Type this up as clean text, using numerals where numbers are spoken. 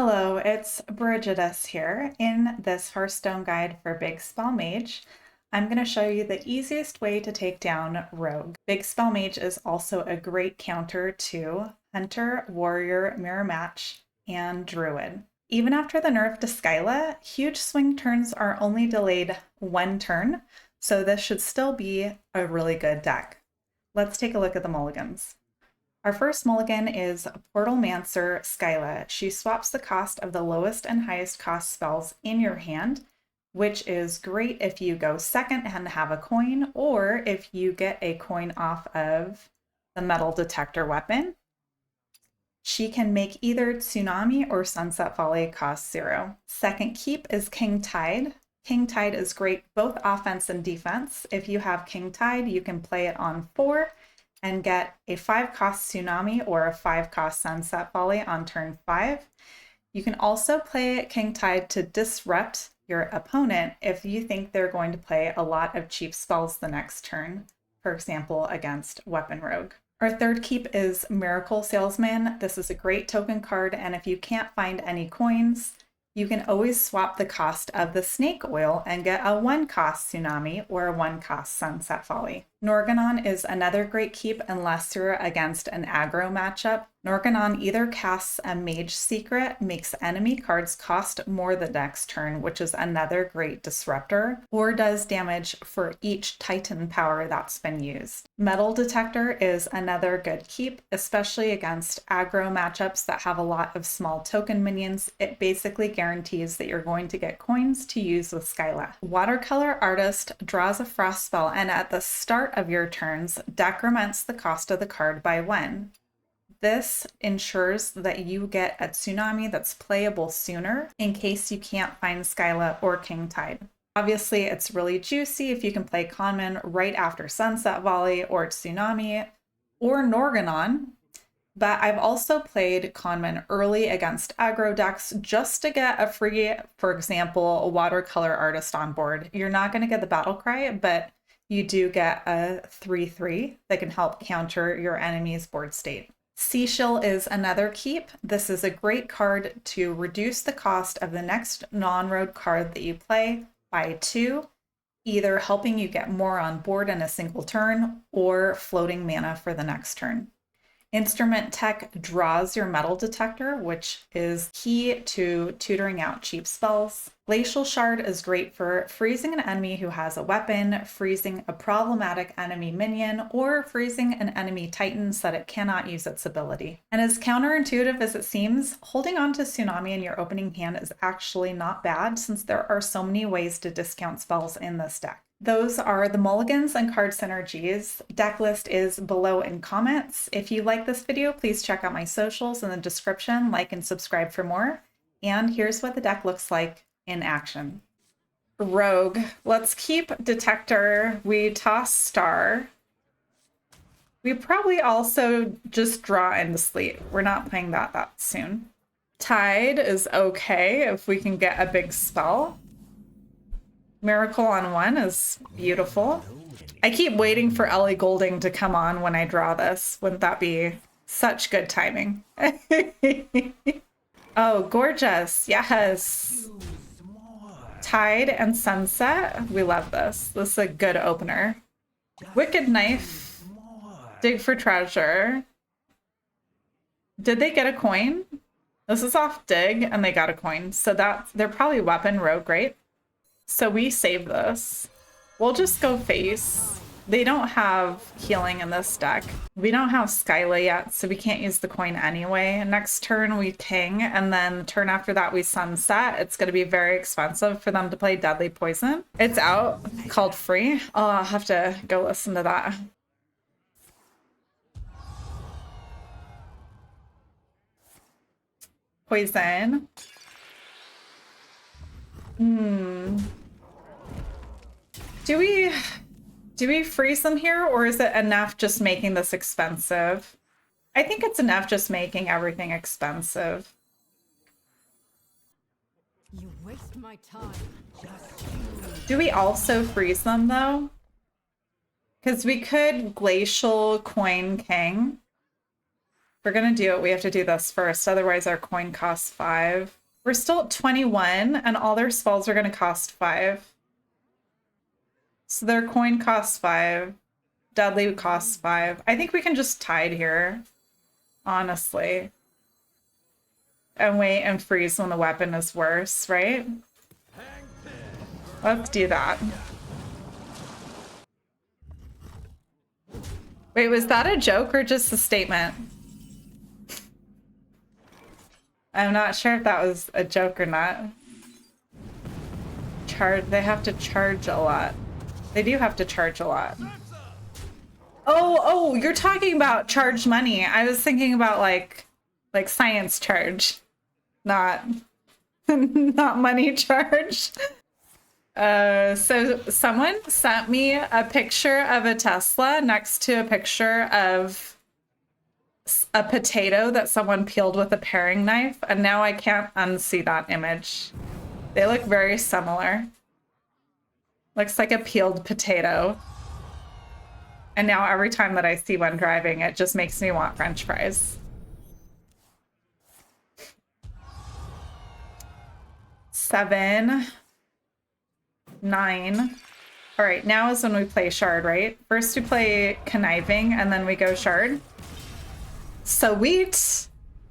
Hello, it's Brigidus here. In this Hearthstone guide for Big Spell Mage, I'm going to show you the easiest way to take down Rogue. Big Spell Mage is also a great counter to Hunter, Warrior, Mirror Match, and Druid. Even after the nerf to Skyla, huge swing turns are only delayed one turn, so this should still be a really good deck. Let's take a look at the mulligans. Our first mulligan is Portalmancer Skyla. She swaps the cost of the lowest and highest cost spells in your hand, which is great if you go second and have a coin, or if you get a coin off of the metal detector weapon. She can make either Tsunami or Sunset Volley cost 0. Second keep is King Tide. King Tide is great both offense and defense. If you have King Tide, you can play it on 4 and get a 5-cost Tsunami or a 5-cost Sunset Volley on turn 5. You can also play King Tide to disrupt your opponent if you think they're going to play a lot of cheap spells the next turn, for example, against Weapon Rogue. Our third keep is Miracle Salesman. This is a great token card, and if you can't find any coins, you can always swap the cost of the snake oil and get a 1-cost Tsunami or a 1-cost Sunset Volley. Norgannon is another great keep unless you're against an aggro matchup. Norgannon either casts a Mage secret, makes enemy cards cost more the next turn, which is another great disruptor, or does damage for each Titan power that's been used. Metal Detector is another good keep, especially against aggro matchups that have a lot of small token minions. It basically guarantees that you're going to get coins to use with Skyla. Watercolor Artist draws a frost spell, and at the start of your turns, decrements the cost of the card by 1. This ensures that you get a Tsunami that's playable sooner in case you can't find Skyla or King Tide. Obviously, it's really juicy if you can play Conman right after Sunset Volley or Tsunami or Norgannon, but I've also played Conman early against aggro decks just to get a free, for example, a Watercolor Artist on board. You're not going to get the Battle Cry, but you do get a 3/3 that can help counter your enemy's board state. Shill is another keep. This is a great card to reduce the cost of the next non-road card that you play by 2, either helping you get more on board in a single turn or floating mana for the next turn. Instrument Tech draws your metal detector, which is key to tutoring out cheap spells. Glacial Shard is great for freezing an enemy who has a weapon, freezing a problematic enemy minion, or freezing an enemy titan so that it cannot use its ability. And as counterintuitive as it seems, holding on to Tsunami in your opening hand is actually not bad since there are so many ways to discount spells in this deck. Those are the mulligans and card synergies. Deck list is below in comments. If you like this video, please check out my socials in the description, like and subscribe for more. And here's what the deck looks like in action. Rogue. Let's keep Detector. We toss Star. We probably also just draw into Sleet. We're not playing that soon. Tide is okay if we can get a big spell. Miracle on 1 is beautiful. I keep waiting for Ellie Goulding to come on when I draw this. Wouldn't that be such good timing? Oh, gorgeous. Yes. Tide and Sunset. We love this. This is a good opener. Wicked Knife. Dig for treasure. Did they get a coin? This is off Dig and they got a coin. So they're probably Weapon Rogue, right? So we save this. We'll just go face. They don't have healing in this deck. We don't have Skyla yet, so we can't use the coin anyway. Next turn we ping, and then the turn after that we sunset. It's going to be very expensive for them to play Deadly Poison. It's out, called free. Oh, I'll have to go listen to that. Poison. Do we freeze them here, or is it enough just making this expensive? I think it's enough just making everything expensive. You waste my time. Do we also freeze them though? Because we could Glacial Coin King we're gonna do it, we have to do this first. Otherwise our coin costs 5. We're still at 21 and all their spells are gonna cost 5. So their coin costs 5. Dudley costs 5. I think we can just tide here, honestly. And wait and freeze when the weapon is worse, right? Let's do that. Wait, was that a joke or just a statement? I'm not sure if that was a joke or not. They have to charge a lot. They do have to charge a lot. Oh, you're talking about charge money. I was thinking about like science charge, not not money charge. So someone sent me a picture of a Tesla next to a picture of a potato that someone peeled with a paring knife, and now I can't unsee that image. They look very similar. Looks like a peeled potato. And now every time that I see one driving, it just makes me want French fries. Seven, 9. All right, now is when we play Shard, right? First we play Conniving and then we go Shard. Sweet.